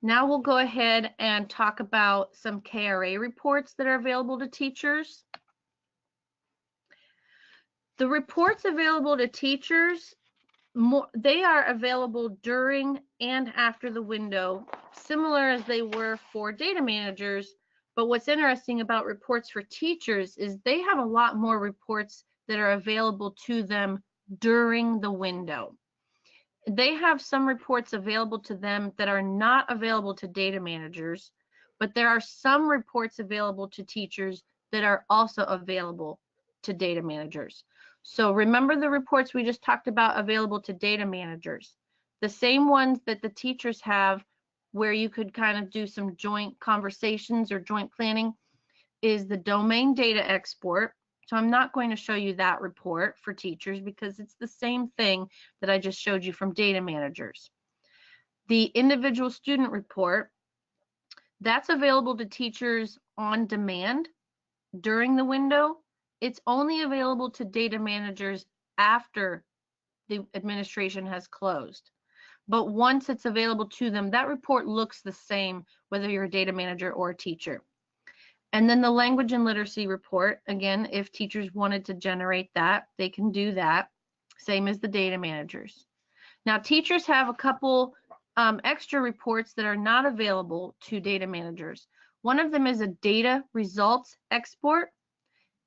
Now we'll go ahead and talk about some KRA reports that are available to teachers. The reports available to teachers, they are available during and after the window, similar as they were for data managers. But what's interesting about reports for teachers is they have a lot more reports that are available to them during the window. They have some reports available to them that are not available to data managers, but there are some reports available to teachers that are also available to data managers. So remember the reports we just talked about available to data managers. The same ones that the teachers have where you could kind of do some joint conversations or joint planning is the domain data export. So I'm not going to show you that report for teachers because it's the same thing that I just showed you from data managers. The individual student report, that's available to teachers on demand during the window. It's only available to data managers after the administration has closed. But once it's available to them, that report looks the same whether you're a data manager or a teacher. And then the language and literacy report, again, if teachers wanted to generate that, they can do that, same as the data managers. Now, teachers have a couple extra reports that are not available to data managers. One of them is a data results export,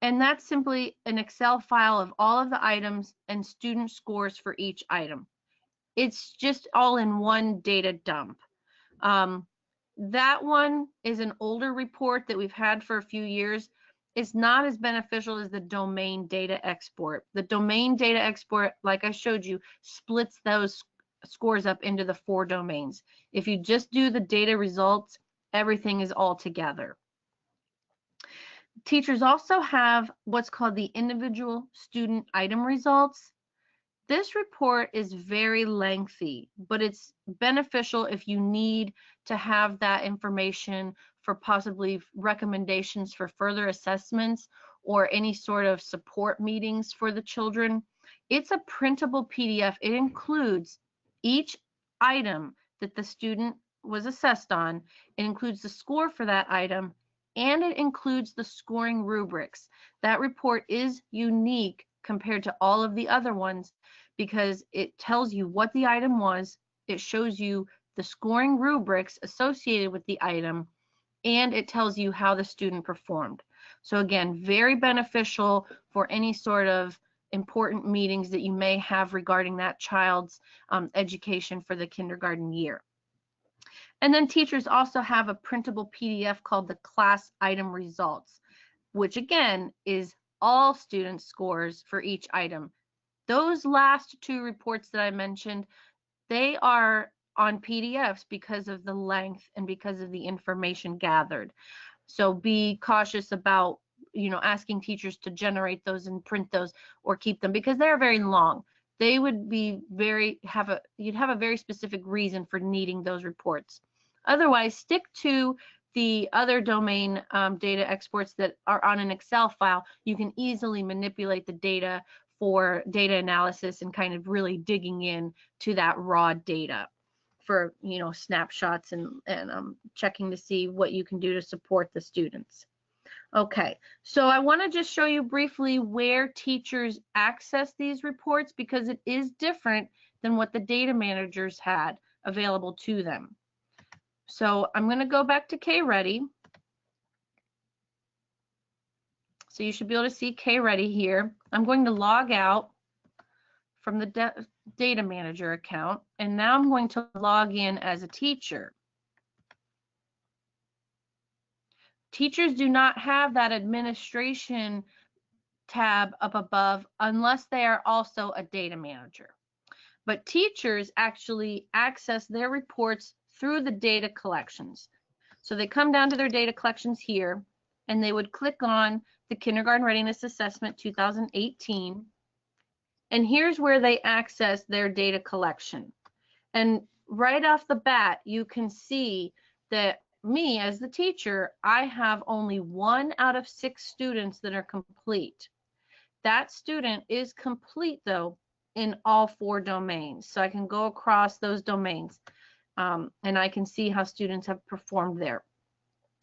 and that's simply an Excel file of all of the items and student scores for each item. It's just all in one data dump. That one is an older report that we've had for a few years. It's not as beneficial as the domain data export. The domain data export, like I showed you, splits those scores up into the 4 domains. If you just do the data results, everything is all together. Teachers also have what's called the individual student item results. This report is very lengthy, but it's beneficial if you need to have that information for possibly recommendations for further assessments or any sort of support meetings for the children. It's a printable PDF. It includes each item that the student was assessed on. It includes the score for that item, and it includes the scoring rubrics. That report is unique compared to all of the other ones because it tells you what the item was, it shows you the scoring rubrics associated with the item, and it tells you how the student performed. So again, very beneficial for any sort of important meetings that you may have regarding that child's education for the kindergarten year. And then teachers also have a printable PDF called the class item results, which again is all student scores for each item. Those last 2 reports that I mentioned, they are on PDFs because of the length and because of the information gathered. So be cautious about, asking teachers to generate those and print those or keep them because they're very long. They would be you'd have a very specific reason for needing those reports. Otherwise, stick to the other domain data exports that are on an Excel file. You can easily manipulate the data for data analysis and kind of really digging in to that raw data for snapshots and checking to see what you can do to support the students. Okay, so I want to just show you briefly where teachers access these reports because it is different than what the data managers had available to them. So I'm going to go back to KReady. So you should be able to see KReady here. I'm going to log out from the data manager account, and now I'm going to log in as a teacher. Teachers do not have that administration tab up above unless they are also a data manager. But teachers actually access their reports through the data collections. So they come down to their data collections here, and they would click on the Kindergarten Readiness Assessment 2018. And here's where they access their data collection. And right off the bat, you can see that me as the teacher, I have only 1 out of 6 students that are complete. That student is complete though in all 4 domains. So I can go across those domains. and I can see how students have performed there.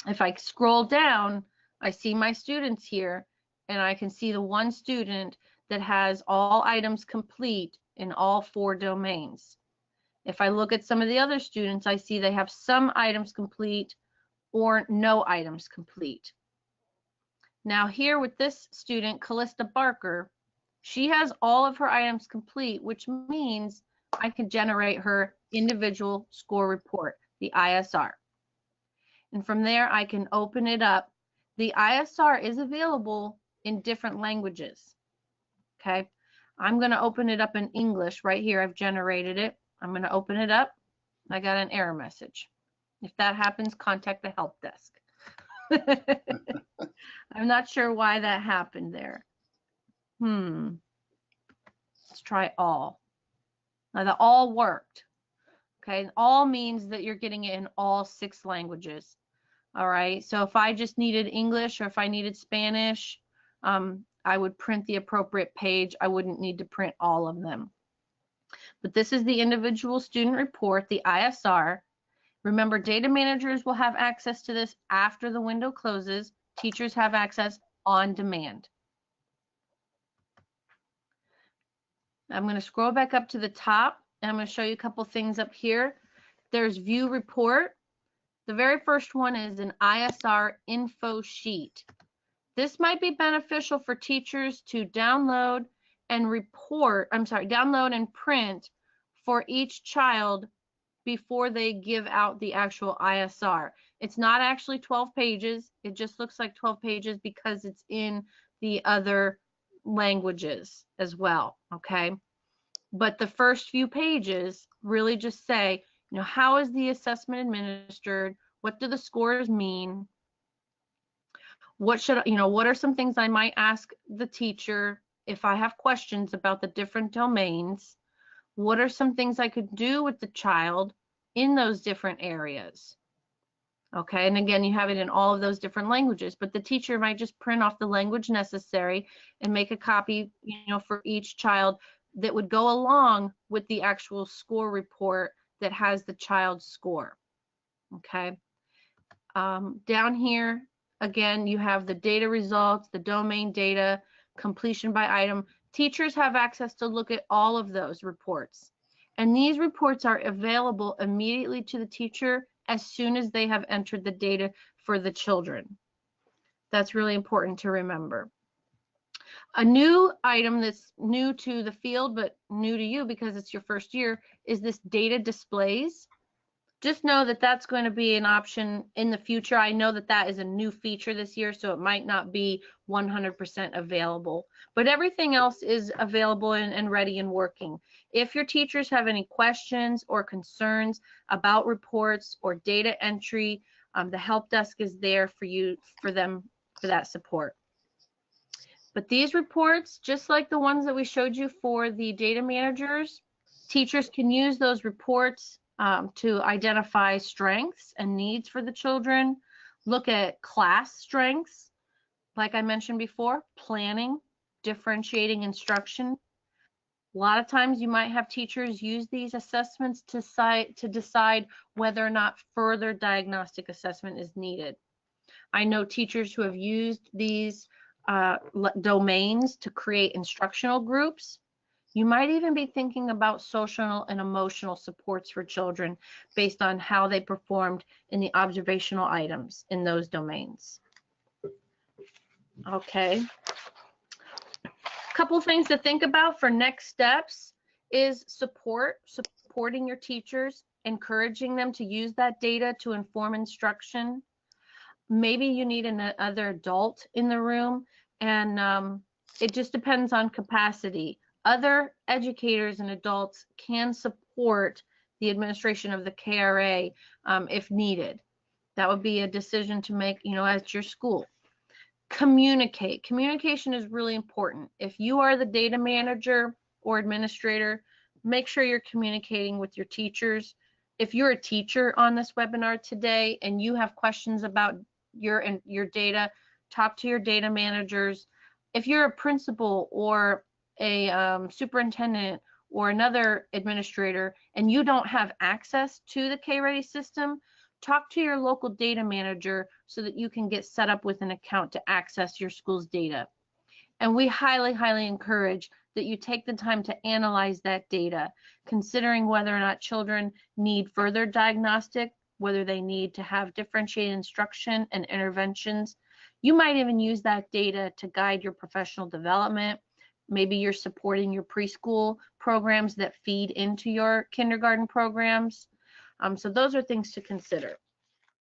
If I scroll down, I see my students here, and I can see the one student that has all items complete in all 4 domains. If I look at some of the other students, I see they have some items complete or no items complete. Now here with this student, Callista Barker, she has all of her items complete, which means I can generate her individual score report, the ISR. And from there, I can open it up. The ISR is available in different languages. Okay, I'm going to open it up in English right here. I've generated it. I'm going to open it up. I got an error message. If that happens, contact the help desk. I'm not sure why that happened there. Let's try all. Now the all worked. Okay, all means that you're getting it in all 6 languages. All right, so if I just needed English or if I needed Spanish, I would print the appropriate page. I wouldn't need to print all of them. But this is the individual student report, the ISR. Remember, data managers will have access to this after the window closes. Teachers have access on demand. I'm going to scroll back up to the top, and I'm going to show you a couple things up here. There's view report. The very first one is an ISR info sheet. This might be beneficial for teachers to download and download and print for each child before they give out the actual ISR. It's not actually 12 pages. It just looks like 12 pages because it's in the other languages as well, okay? But the first few pages really just say, you know, how is the assessment administered? What do the scores mean? What are some things I might ask the teacher if I have questions about the different domains? What are some things I could do with the child in those different areas? Okay, and again, you have it in all of those different languages, but the teacher might just print off the language necessary and make a copy, you know, for each child that would go along with the actual score report that has the child's score. Okay, down here, again, you have the data results, the domain data, completion by item. Teachers have access to look at all of those reports. And these reports are available immediately to the teacher as soon as they have entered the data for the children. That's really important to remember. A new item that's new to the field, but new to you because it's your first year, is this data displays. Just know that that's going to be an option in the future. I know that that is a new feature this year, so it might not be 100% available, but everything else is available and ready and working. If your teachers have any questions or concerns about reports or data entry, the help desk is there for that support. But these reports, just like the ones that we showed you for the data managers, teachers can use those reports to identify strengths and needs for the children, look at class strengths, like I mentioned before, planning, differentiating instruction. A lot of times you might have teachers use these assessments to decide whether or not further diagnostic assessment is needed. I know teachers who have used these domains to create instructional groups. You might even be thinking about social and emotional supports for children based on how they performed in the observational items in those domains. Okay. A couple things to think about for next steps is supporting your teachers, encouraging them to use that data to inform instruction. Maybe you need another adult in the room, and it just depends on capacity. Other educators and adults can support the administration of the KRA if needed. That would be a decision to make, you know, at your school. Communicate. Communication is really important. If you are the data manager or administrator, make sure you're communicating with your teachers. If you're a teacher on this webinar today and you have questions about your data, talk to your data managers. If you're a principal or a superintendent or another administrator and you don't have access to the KRA system, talk to your local data manager so that you can get set up with an account to access your school's data. And we highly, highly encourage that you take the time to analyze that data, considering whether or not children need further diagnostic, whether they need to have differentiated instruction and interventions. You might even use that data to guide your professional development. Maybe you're supporting your preschool programs that feed into your kindergarten programs. So those are things to consider.